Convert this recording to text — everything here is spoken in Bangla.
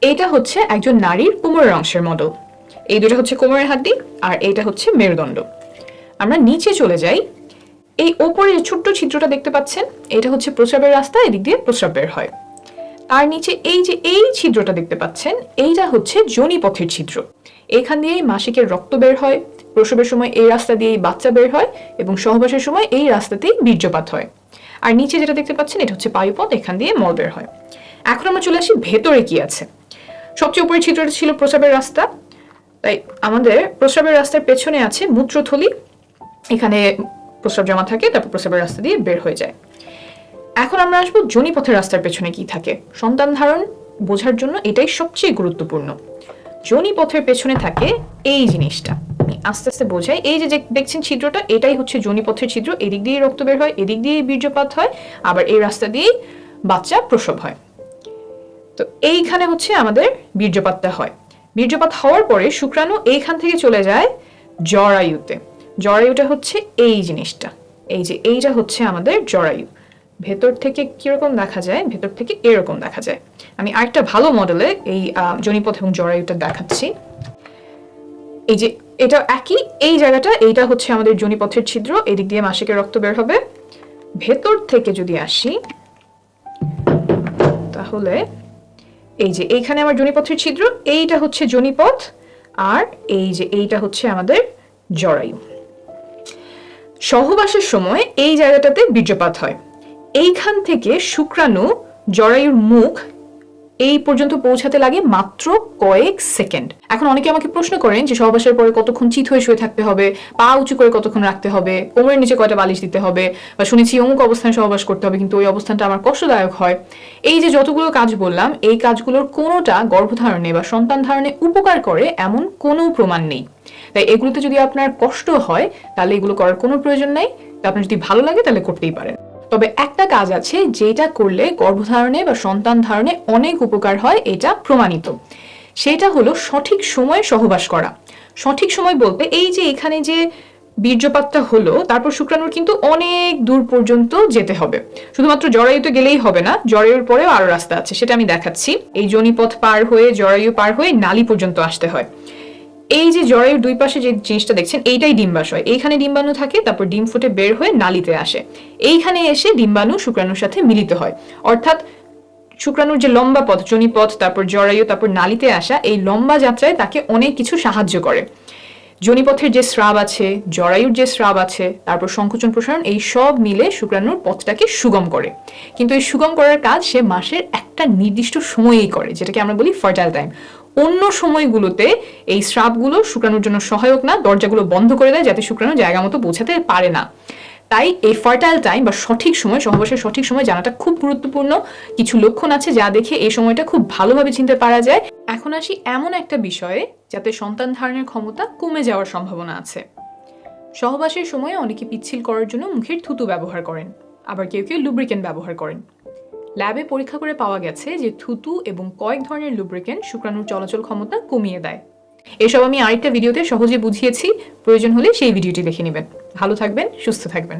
এইটা হচ্ছে একজন নারীর কোমরের অংশের মডেল। এই দুটো হচ্ছে কোমরের হাড্ডি আর এইটা হচ্ছে মেরুদণ্ড। আমরা নিচে চলে যাই। এই ওপরে ছোট্ট ছিদ্রটা দেখতে পাচ্ছেন, এটা হচ্ছে প্রস্রাবের রাস্তা, এদিক দিয়ে প্রস্রাব বের হয়। আর নিচে এই যে এই ছিদ্রটা দেখতে পাচ্ছেন, এইটা হচ্ছে যোনিপথের ছিদ্র। এখান দিয়েই মাসিকের রক্ত বের হয়, প্রসবের সময় এই রাস্তা দিয়েই বাচ্চা বের হয় এবং সহবাসের সময় এই রাস্তাতেই বীর্যপাত হয়। আর নিচে যেটা দেখতে পাচ্ছেন এটা হচ্ছে পায়ুপথ, এখান দিয়ে মল বের হয়। এখন আমরা চলে আসি ভেতরে কি আছে। সবচেয়ে উপরের ছিদ্রটা ছিল প্রস্রাবের রাস্তা, তাই আমাদের প্রস্রাবের রাস্তার পেছনে আছে মূত্রথলি, এখানে প্রস্রাব জমা থাকে, তারপর প্রস্রাবের রাস্তা দিয়ে বের হয়ে যায়। এখন আমরা আসবো যোনিপথের রাস্তার পেছনে কি থাকে। সন্তান ধারণ বোঝার জন্য এটাই সবচেয়ে গুরুত্বপূর্ণ। যোনিপথের পেছনে থাকে এই জিনিসটা, আস্তে আস্তে বোঝাই। এই যে দেখছেন ছিদ্রটা, এটাই হচ্ছে যোনিপথের ছিদ্র। এদিক দিয়ে রক্ত বের হয়, এদিক দিয়ে বীর্যপাত হয়, আবার এই রাস্তা দিয়েই বাচ্চা প্রসব হয়। তো এইখানে হচ্ছে আমাদের বীর্যপাতটা হয়। বীর্যপাত হওয়ার পরে শুক্রাণু এইখান থেকে চলে যায় জরায়ুতে। জরায়ুটা হচ্ছে এই জিনিসটা, এই যে এইটা হচ্ছে আমাদের জরায়ু। ভেতর থেকে কিরকম দেখা যায়, ভেতর থেকে এরকম দেখা যায়। আমি আরেকটা ভালো মডেলে এই যোনিপথ এবং জরায়ুটা দেখাচ্ছি। এই যে এটা একই, এই জায়গাটা, এইটা হচ্ছে আমাদের যোনিপথের ছিদ্র, এদিক দিয়ে মাসিকের রক্ত বের হবে। ভেতর থেকে যদি আসি তাহলে এই যে এইখানে আমার যোনিপথের ছিদ্র, এইটা হচ্ছে যোনিপথ, আর এই যে এইটা হচ্ছে আমাদের জরায়ু। সহবাসের সময় এই জায়গাটাতে বীর্যপাত হয়। এইখান থেকে শুক্রাণু জরায়ুর মুখ এই পর্যন্ত পৌঁছাতে লাগে মাত্র কয়েক সেকেন্ড। এখন অনেকে আমাকে প্রশ্ন করেন যে সহবাসের পরে কতক্ষণ চিত হয়ে শুয়ে থাকতে হবে, পা উঁচু করে কতক্ষণ রাখতে হবে, কোমরের নিচে কয়টা বালিশ দিতে হবে, বা শুনেছি অমুক অবস্থানে সহবাস করতে হবে, কিন্তু ওই অবস্থানটা আমার কষ্টদায়ক হয়। এই যে যতগুলো কাজ বললাম, এই কাজগুলোর কোনোটা গর্ভধারণে বা সন্তান ধারণে উপকার করে এমন কোনো প্রমাণ নেই। তাই এগুলোতে যদি আপনার কষ্ট হয় তাহলে এগুলো করার কোনো প্রয়োজন নেই। আপনার যদি ভালো লাগে তাহলে করতেই পারেন। তবে একটা কাজ আছে যেটা করলে গর্ভধারণে বা সন্তান ধারণে অনেক উপকার হয়, এটা প্রমাণিত। সেটা হলো সঠিক সময়ে সহবাস করা। সঠিক সময় বলতে এই যে এখানে যে বীর্যপাতটা হলো, তারপর শুক্রাণুর কিন্তু অনেক দূর পর্যন্ত যেতে হবে। শুধুমাত্র জরায়ুতে গেলেই হবে না, জরায়ুর পরেও আরো রাস্তা আছে, সেটা আমি দেখাচ্ছি। এই যোনিপথ পার হয়ে জরায়ু পার হয়ে নালী পর্যন্ত আসতে হয়। এই যে জরায়ুর দুই পাশে যে জিনিসটা দেখছেন, এইটাই ডিম্বাশয়। এইখানে ডিম্বাণু থাকে, তারপর ডিম ফুটে বের হয়ে নালীতে আসে। এইখানে এসে ডিম্বাণু শুক্রাণুর সাথে মিলিত হয়। অর্থাৎ শুক্রাণুর যে লম্বা পথ, যোনিপথ, তারপর জরায়ু, তারপর নালীতে আসা, এই লম্বা যাত্রায় তাকে অনেক কিছু সাহায্য করে। যোনিপথের যে স্রাব আছে, জরায়ুর যে স্রাব আছে, তারপর সংকোচন প্রসারণ, এই সব মিলে শুক্রাণুর পথটাকে সুগম করে। কিন্তু এই সুগম করার কাজ সে মাসের একটা নির্দিষ্ট সময়েই করে, যেটাকে আমরা বলি ফার্টাইল টাইম। অন্য সময়গুলোতে এই স্রাবগুলো শুক্রাণুর জন্য সহায়ক না, দরজাগুলো বন্ধ করে দেয় যাতে শুক্রাণু জায়গা মতো পৌঁছাতে পারে না। তাই এই ফার্টাইল টাইম বা সঠিক সময়, সহবাসের সঠিক সময় জানাটা খুব গুরুত্বপূর্ণ। কিছু লক্ষণ আছে যা দেখে এই সময়টা খুব ভালোভাবে চিনতে পারা যায়। এখন আসি এমন একটা বিষয়ে যাতে সন্তান ধারণের ক্ষমতা কমে যাওয়ার সম্ভাবনা আছে। সহবাসের সময় অনেকে পিচ্ছিল করার জন্য মুখের থুতু ব্যবহার করেন, আবার কেউ কেউ লুব্রিকেন্ট ব্যবহার করেন। ল্যাবে পরীক্ষা করে পাওয়া গেছে যে থুতু এবং কয়েক ধরনের লুব্রিকেন্ট শুক্রাণুর চলাচল ক্ষমতা কমিয়ে দেয়। এসব আমি আরেকটা ভিডিওতে সহজে বুঝিয়েছি, প্রয়োজন হলে সেই ভিডিওটি দেখে নেবেন। ভালো থাকবেন, সুস্থ থাকবেন।